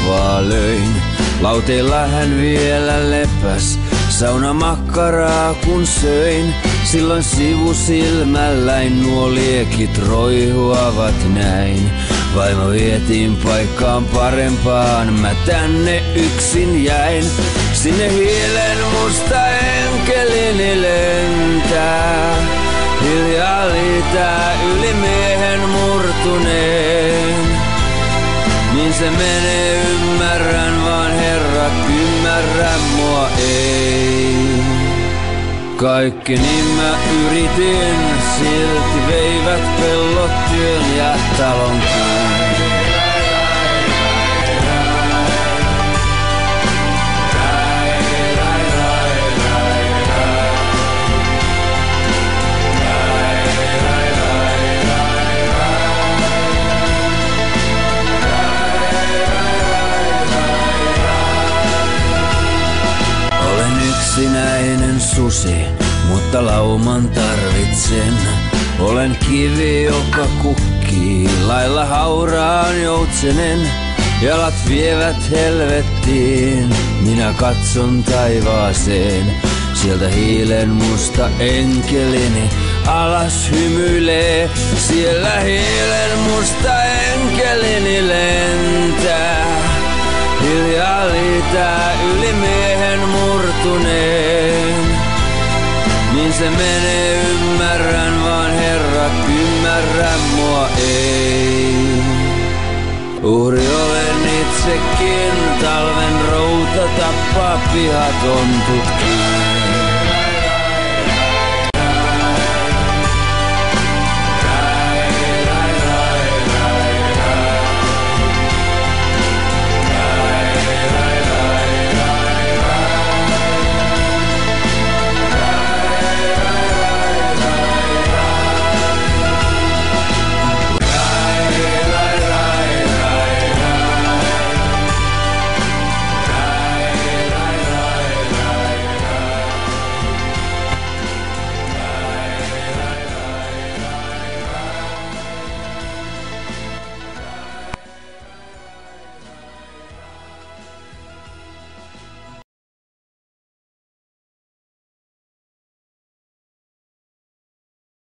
vaivaa löin. Lauteilla hän vielä lepäs, saunamakkaraa kun söin. Silloin sivusilmälläin nuo liekit roihuavat näin. Vaimo vietiin paikkaan parempaan, mä tänne yksin jäin. Sinne hiilen musta enkelini lentää, hiljaa liitää yli miehen murtuneen. Niin se menee, ymmärrän vaan herrat, ymmärrä mua ei. Kaikki niin mä yritin, silti veivät pellot työn ja talon päin. Yksinäinen susi, mutta lauman tarvitsen. Olen kivi, joka kukkii, lailla hauraan joutsenen. Jalat vievät helvettiin, minä katson taivaaseen. Sieltä hiilen musta enkelini alas hymyilee. Siellä hiilen musta enkelini lentää, hiljaa liitää yli miehen murtuneen. Niin se menee, ymmärrän vaan herrat, ymmärrä mua ei. Uhri olen itsekin, talven routa tappaa pihatontutkin.